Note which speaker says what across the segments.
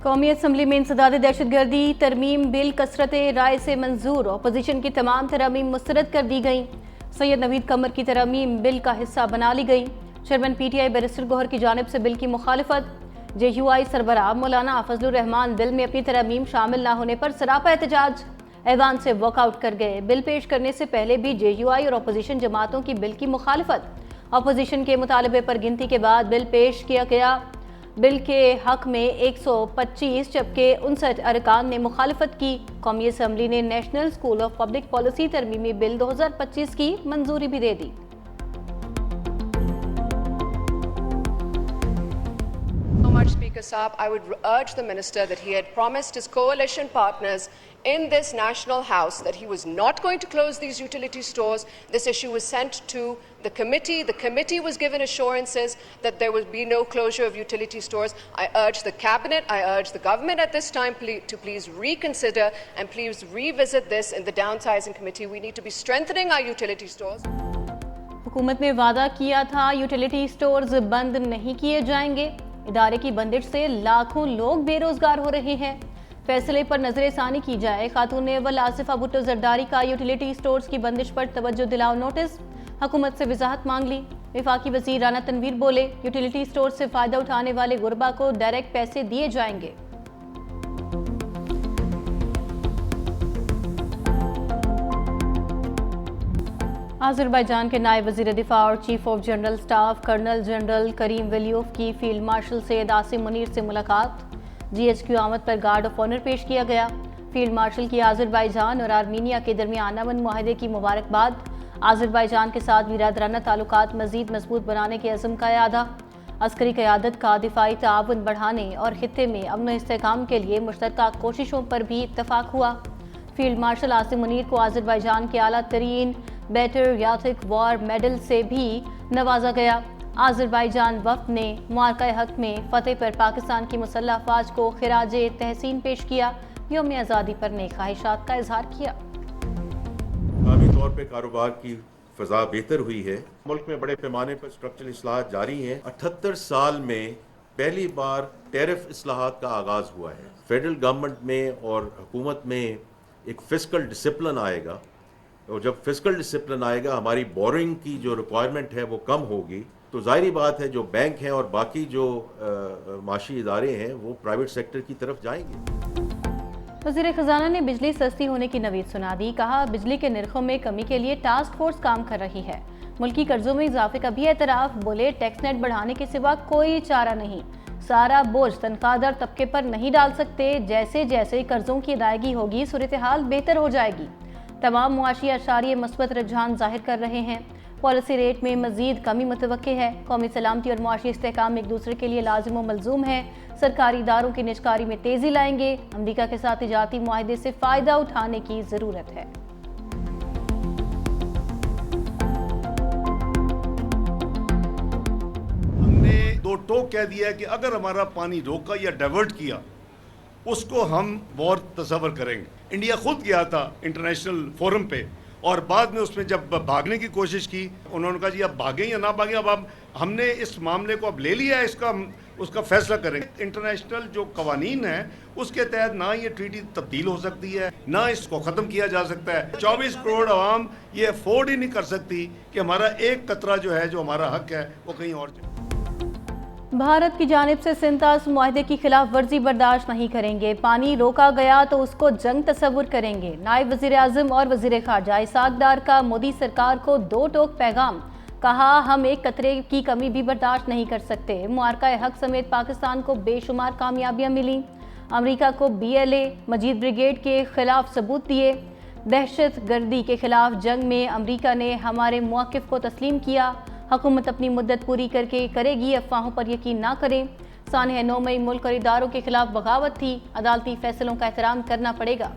Speaker 1: कौमी असम्बली में इंसदाद दहशतगर्दी तरमीम बिल कसरत राय से मंजूर। अपोजिशन की तमाम तरमीम मुस्तरद कर दी गई। सैयद नवीद कमर की तरमीम बिल का हिस्सा बना ली गई। चेयरमैन PTI बैरिस्टर गौहर की जानिब से बिल की मुखालफत। JUI सरबराह मौलाना फजलुर रहमान बिल में अपनी तरमीम शामिल न होने पर सरापा एहतजाज ऐवान से वॉकआउट कर गए। बिल पेश करने से पहले भी JUI और अपोजिशन जमातों की बिल की मुखालफत। अपोजिशन के मुतालबे पर गिनती के बाद बिल पेश किया गया। बिल के हक में 125 जबकि 59 अरकान ने मुखालफत की। कौमी असम्बली ने National School of Public Policy तरमीमी बिल 2025 की मंजूरी भी दे दी।
Speaker 2: Speaker Saab, I would urge the Minister that he had promised his coalition partners in this National House that he was not going to close these utility stores. This issue was sent to the committee. The committee was given assurances that there would be no closure of utility stores. I urge the Cabinet, I urge the government at this time to please reconsider and please revisit this in the downsizing committee. We need to be strengthening our utility stores.
Speaker 1: हुकूमत ने वादा किया था utility stores बंद नहीं किए जाएंगे। इदारे की बंदिश से लाखों लोग बेरोजगार हो रहे हैं। फैसले पर नजरसानी की जाए। खातून अव्वल आसिफा भुट्टो जरदारी का यूटिलिटी स्टोर्स की बंदिश पर तवज्जो दिलाओ नोटिस। हुकूमत से वजाहत मांग ली। वफाकी वजीर राना तनवीर बोले, यूटिलिटी स्टोर से फायदा उठाने वाले गुरबा को डायरेक्ट पैसे दिए जाएंगे। आज़रबाईजान के नायब वज़ीर दिफा और chief of general staff colonel general Karim Valiyev की फील्ड मार्शल सैयद आसिम मुनीर से मुलाकात। GHQ आमद पर गार्ड ऑफ ऑनर पेश किया गया। फील्ड मार्शल की आज़रबाईजान और आर्मीनिया के दरमियान अमन मुआहदे की मुबारकबाद। आज़रबाईजान के साथ बिरादराना ताल्लुकात मज़ीद मजबूत बनाने के अज़्म का इरादा। अस्करी क़यादत का दिफाई ताउन बढ़ाने और खित्ते में अमन व इस्तेहकाम के लिए मुश्तरका कोशिशों पर भी इत्तफाक हुआ। फील्ड मार्शल आसिम मुनीर को आज़रबाईजान के आला तरीन पेट्रियाटिक वॉर मेडल से भी नवाजा गया। आज़रबाईजान वफ़द ने मुआरका हक में फ़तेह पर पाकिस्तान की मुसल्लह अफ़वाज को खिराजे तहसीन पेश किया। यौम आज़ादी पर नेक ख्वाहिशात का इजहार किया।
Speaker 3: मुकामी तौर पर कारोबार की फ़ज़ा बेहतर हुई है। मुल्क में बड़े पैमाने पर स्ट्रक्चरल इस्लाहात जारी हैं। 78 साल में पहली बार टैरिफ इस्लाहात का आगाज़ हुआ है। फेडरल गवर्नमेंट में और हुकूमत में एक फिस्कल डिसिप्लिन आएगा और जब फिस्कल डिसिप्लिन आएगा हमारी बोरिंग की जो रिक्वायरमेंट है वो कम होगी। तो जाहिर बात है जो बैंक हैं और बाकी जो माशी इदारे हैं वो प्राइवेट सेक्टर की तरफ जाएंगे।
Speaker 1: वज़ीर ख़ज़ाना ने बिजली सस्ती होने की नवीद सुना दी। कहा, बिजली के निर्खों में कमी के लिए टास्क फोर्स काम कर रही है। मुल्की कर्जों में इजाफे का भी एतराफ़। बोले, टैक्स नेट बढ़ाने के सिवा कोई चारा नहीं। सारा बोझ तनख्वाहदार तबके पर नहीं डाल सकते। जैसे जैसे कर्जों की अदायगी होगी सूरत हाल बेहतर हो जाएगी। तमाम मुआशी अशारिये मस्बत रुझान जाहिर कर रहे हैं। पॉलिसी रेट में मजीद कमी मुतवक्के है। कौमी सलामती और मुआशी इस्तेहकाम एक दूसरे के लिए लाजिम व मलजूम है। सरकारी इदारों की निजकारी में तेजी लाएंगे। अमरीका के साथ तिजारती मुआहदे से फ़ायदा उठाने की ज़रूरत है।
Speaker 4: हमने दो टोक कह दिया है कि अगर हमारा पानी रोका या डाइवर्ट किया उसको हम वॉर तस्वर करेंगे। इंडिया खुद गया था इंटरनेशनल फोरम पे और बाद में उसमें जब भागने की कोशिश की उन्होंने कहा जी अब भागें या ना भागें, अब हमने इस मामले को अब ले लिया है, उसका फैसला करेंगे। इंटरनेशनल जो कवानीन है उसके तहत ना ये ट्रीटी तब्दील हो सकती है ना इसको ख़त्म किया जा सकता है। 24 करोड़ आवाम ये अफोर्ड ही नहीं कर सकती कि हमारा एक कतरा जो है जो हमारा हक है वो कहीं और जाए।
Speaker 1: भारत की जानिब से सिंतास मुआहदे की खिलाफ वर्जी बर्दाश्त नहीं करेंगे। पानी रोका गया तो उसको जंग तस्वुर करेंगे। नायब वज़ीर आज़म और वज़ीर ख़ारजा इसाक डार का मोदी सरकार को दो टोक पैगाम। कहा, हम एक कतरे की कमी भी बर्दाश्त नहीं कर सकते। मुआरका हक समेत पाकिस्तान को बेशुमार कामयाबियाँ मिली। अमरीका को BLA मजीद ब्रिगेड के खिलाफ सबूत दिए। दहशत गर्दी के खिलाफ जंग में अमरीका ने हमारे मौक़िफ़ को तस्लीम किया। हुकूमत अपनी मुद्दत पूरी करके करेगी, अफवाहों पर यकीन ना करें। सानह 9 मई मुल्क और इदारों के खिलाफ बगावत थी। अदालती फैसलों का एहतराम करना पड़ेगा।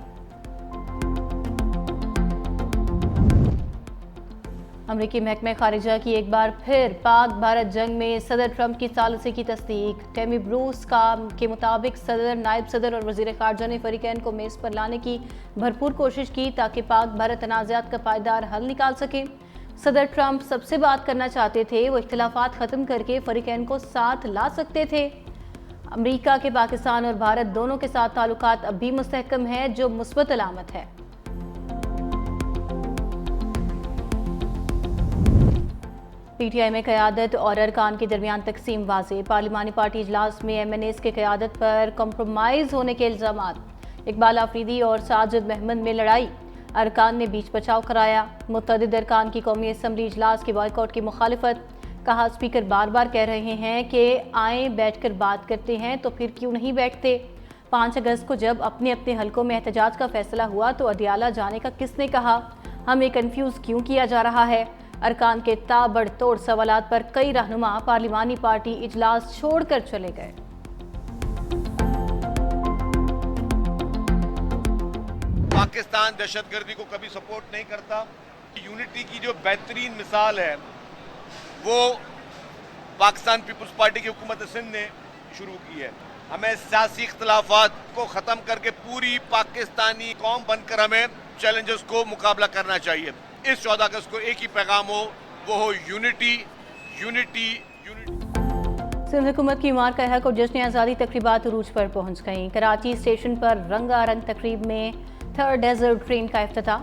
Speaker 1: अमरीकी महकमे खारिजा की एक बार फिर पाक भारत जंग में सदर ट्रंप की सालसी की तस्दीक। टेमी ब्रूस के मुताबिक सदर, नायब सदर और वज़ीर ख़ारजा ने फ़रीक़ैन को मेज़ पर लाने की भरपूर कोशिश की ताकि पाक भारत तनाज़ात का पायदार हल निकाल सके। सदर ट्रंप सबसे बात करना चाहते थे, वो इख्तिलाफात ख़त्म करके फ़रीक़ैन को साथ ला सकते थे। अमेरिका के पाकिस्तान और भारत दोनों के साथ ताल्लुकात अब भी मुस्तहकम है, जो मुस्बत अलामत है। पीटीआई में क़यादत और अरकान के दरमियान तकसीम वाज़े। पार्लिमानी पार्टी इजलास में MNAs के क़यादत पर कम्प्रोमाइज़ होने के इल्ज़ामात। इकबाल आफरीदी और साजिद महमद में लड़ाई, अरकान ने बीच बचाव कराया। मुतअद्दिद अरकान की कौमी असम्बली इजलास के बॉयकॉट की मुखालिफत। कहा, स्पीकर बार बार कह रहे हैं कि आए बैठकर बात करते हैं, तो फिर क्यों नहीं बैठते। 5 अगस्त को जब अपने अपने हलकों में एहतजाज का फैसला हुआ तो अदियाला जाने का किसने कहा? हमें कन्फ्यूज़ क्यों किया जा रहा है? अरकान के ताबड़तोड़ सवालात पर कई रहनुमा पार्लिमानी पार्टी इजलास छोड़कर चले गए।
Speaker 5: पाकिस्तान दहशतगर्दी को कभी सपोर्ट नहीं करता। यूनिटी की जो बेहतरीन मिसाल है वो पाकिस्तान पीपल्स पार्टी की हुकूमत सिंध ने शुरू की है। हमें सियासी इख्तलाफात को ख़त्म करके पूरी पाकिस्तानी कौम बनकर हमें चैलेंजेस को मुकाबला करना चाहिए। इस 14 अगस्त को एक ही पैगाम हो, वो हो यूनिटी, यूनिटी, यूनिटी।
Speaker 1: सिंध हुकूमत की इमारत का हक और जश्न आज़ादी तकरीबात उरूज पर पहुंच गईं। कराची स्टेशन पर रंगारंग तकरीब में 3rd डेजर्ट ट्रेन का इफ्तिताह।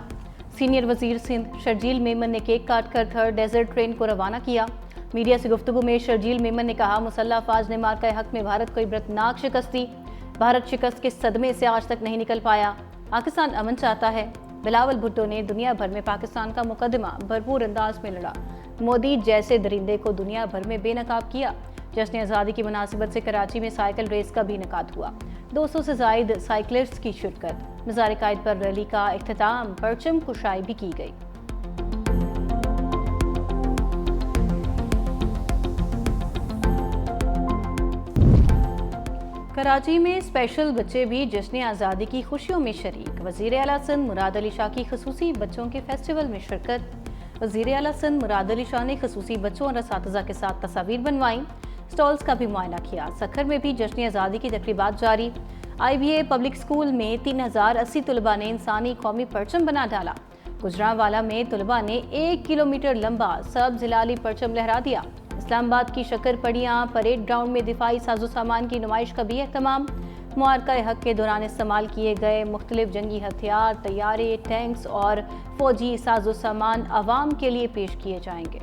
Speaker 1: सीनियर वजीर सिंध शर्जील मेमन ने केक काटकर 3rd डेजर्ट ट्रेन को रवाना किया। मीडिया से गुफ्तगू में शर्जील मेमन ने कहा, मुसल्लह अफवाज ने मार्का हक में भारत को इबरतनाक शिकस्त दी। भारत शिकस्त के सदमे से आज तक नहीं निकल पाया। पाकिस्तान अमन चाहता है। बिलावल भुट्टो ने दुनिया भर में पाकिस्तान का मुकदमा भरपूर अंदाज में लड़ा। मोदी जैसे दरिंदे को दुनिया भर में बेनकाब किया। जश्न आज़ादी की मुनासिबत से कराची में साइकिल रेस का भी इनेकाद हुआ। 200 से जायद साइकिलिस्ट्स की शिरकत। मज़ार कायद पर रैली का इख्तिताम, परचम कुशाई भी की गई। कराची में स्पेशल बच्चे भी जश्न आज़ादी की खुशियों में शरीक। वज़ीर आला सिंध मुराद अली शाह की खसूसी बच्चों के फेस्टिवल में शिरकत। वज़ीर आला सिंध मुराद अली शाह ने खसूसी बच्चों और असातिज़ा के साथ तस्वीर बनवाई। स्टॉल्स का भी मुआयना किया। सखर में भी जश्न आज़ादी की तकरीबात जारी। IBA पब्लिक स्कूल में 3080 तलबा ने इंसानी कौमी परचम बना डाला। गुजरांवाला में तलबा ने 1 किलोमीटर लंबा सब जिलाली परचम लहरा दिया। इस्लामाबाद की शक्कर पड़ियाँ परेड ग्राउंड में दिफाई साजो सामान की नुमाइश का भी एहतमाम। मुआरका हक के दौरान इस्तेमाल किए गए मुख्तलिफ जंगी हथियार, तैयारे, टैंक्स और फौजी साजो सामान अवाम के लिए पेश किए जाएंगे।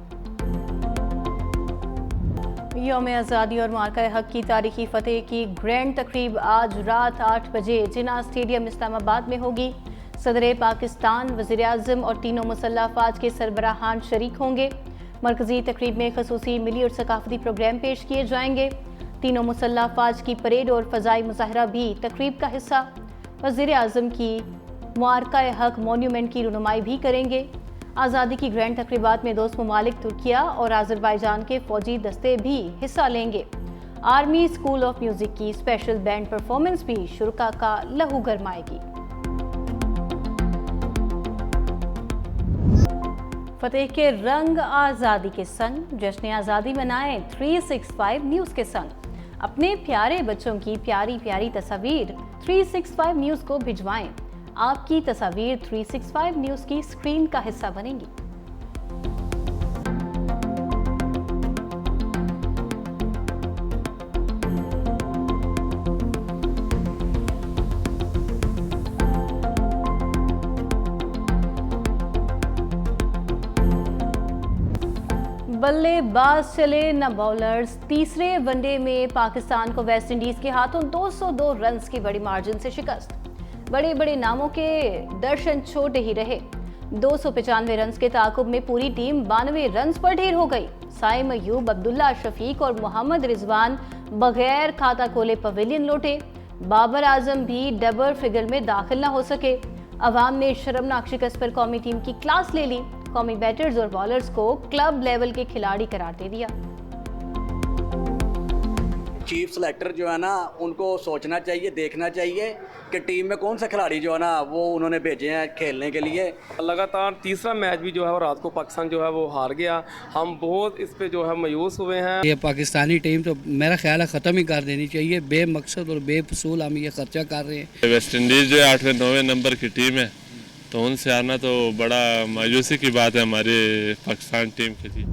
Speaker 1: यौम आज़ादी और मुआरका हक की तारीखी फतेह की ग्रैंड तकरीब आज रात 8 बजे जिन्ना स्टेडियम इस्लामाबाद में होगी। सदर पाकिस्तान, वज़ीर आज़म और तीनों मुसल्लह अफवाज के सरबराहान शरीक होंगे। मरकजी तकरीब में खसूसी मिली और सकाफती प्रोग्राम पेश किए जाएंगे। तीनों मुसल्लह अफवाज की परेड और फ़ज़ाई मुज़ाहरा भी तकरीब का हिस्सा। वज़ीर आज़म की मुआरका हक मोन्यूमेंट की रुनुमाई भी करेंगे। आज़ादी की ग्रैंड तकरीबात में दोस्त ममालिक तुर्किया और आज़रबाईजान के फ़ौजी दस्ते भी हिस्सा लेंगे। आर्मी स्कूल ऑफ म्यूज़िक की स्पेशल बैंड परफॉर्मेंस भी शुरका का लहू गरमाएगी। फतेह के रंग आज़ादी के संग जश्न आज़ादी मनाएं 365 न्यूज़ के संग। अपने प्यारे बच्चों की प्यारी प्यारी तस्वीर 365 न्यूज़ को भिजवाएं। आपकी तस्वीर 365 न्यूज़ की स्क्रीन का हिस्सा बनेंगी। बल्लेबाज चले न बॉलर्स। तीसरे वनडे में पाकिस्तान को वेस्ट इंडीज के हाथों 202 रन्स की बड़ी मार्जिन से शिकस्त। बड़े बड़े नामों के दर्शन छोटे ही रहे। 295 रन्स के ताकुब में पूरी टीम 92 रन्स पर ढेर हो गई। साइम अयूब, अब्दुल्ला शफीक और मोहम्मद रिजवान बगैर खाता खोले पवेलियन लौटे। बाबर आजम भी डबल फिगर में दाखिल न हो सके। अवाम ने शर्मनाक शिकस्त पर कौमी टीम की क्लास ले ली। कौमी बैटर्स और बॉलर्स को क्लब लेवल के खिलाड़ी करार दे दिया।
Speaker 6: चीफ सेलेक्टर जो है ना, उनको सोचना चाहिए, देखना चाहिए कि टीम में कौन सा खिलाड़ी जो है ना वो उन्होंने भेजे हैं खेलने के लिए।
Speaker 7: लगातार तीसरा मैच भी जो है वो रात को पाकिस्तान जो है वो हार गया। हम बहुत इस पे जो है मायूस हुए हैं।
Speaker 8: ये पाकिस्तानी टीम तो मेरा ख्याल है ख़त्म ही कर देनी चाहिए। बेमकसद और बेफसूल हम ये खर्चा कर रहे हैं।
Speaker 9: वेस्ट इंडीज़ जो 8वें 9वें नंबर की टीम है, तो उनसे आना तो बड़ा मायूसी की बात है हमारे पाकिस्तान टीम के लिए।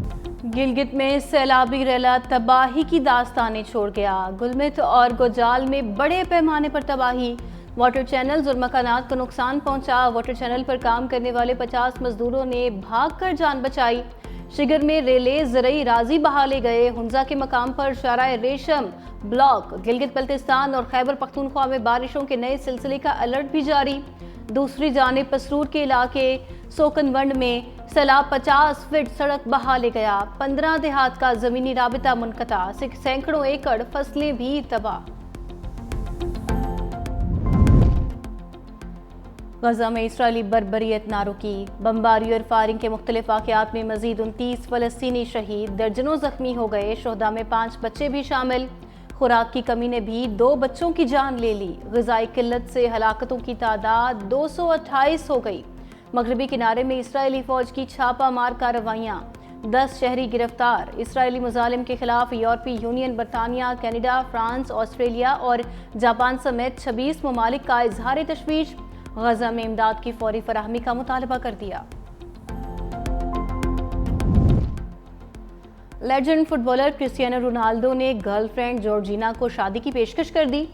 Speaker 1: गिलगित में सैलाबी रैला तबाही की दास्तानें छोड़ गया। गुलमित और गोजाल में बड़े पैमाने पर तबाही, वाटर चैनल्स और मकानात को नुकसान पहुंचा। वाटर चैनल पर काम करने वाले 50 मजदूरों ने भागकर जान बचाई। शिगर में रेले ज़रई राजी बहा ले गए। हुंजा के मकाम पर शाराए रेशम ब्लॉक। गिलगित बल्तिस्तान और खैबर पख्तूनख्वा में बारिशों के नए सिलसिले का अलर्ट भी जारी। दूसरी जानिब पसरूर के इलाके सोकनवंड में सैलाब 50 फीट सड़क बहा ले गया। 15 देहात का जमीनी राबिता मुनक़ता, सैकड़ों एकड़ फसलें भी तबाह। गजा में इसराइली बर्बरियत ना रुकी। बमबारी और फायरिंग के मुख्तलिफ वाक़यात में मजीद 29 फ़लस्तीनी शहीद, दर्जनों जख्मी हो गए। शोहदा में 5 बच्चे भी शामिल। खुराक की कमी ने भी 2 बच्चों की जान ले ली। ग़िज़ाई किल्लत से हलाकतों की तादाद 228 हो गई। मगरबी किनारे में इसराइली फ़ौज की छापा मार कार्रवाइयाँ, 10 शहरी गिरफ्तार। इसराइली मुजालिम के खिलाफ यूरोपीय यूनियन, बरतानिया, कनाडा, फ्रांस, ऑस्ट्रेलिया और जापान समेत 26 ममालिक का इजहार तशवीश। गजा में इमदाद की फौरी फराहमी का मुतालबा कर दिया। लेजेंड फुटबॉलर क्रिस्टियानो रोनाल्डो ने गर्लफ्रेंड जॉर्जिना को शादी की पेशकश कर दी।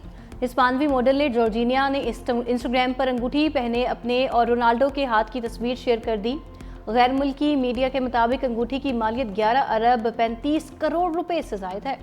Speaker 1: हिस्पानवी मॉडल ने जॉर्जिनिया ने इंस्टाग्राम पर अंगूठी पहने अपने और रोनाल्डो के हाथ की तस्वीर शेयर कर दी। गैर मुल्की मीडिया के मुताबिक अंगूठी की मालियत 11 अरब 35 करोड़ रुपए से ज़ायद है।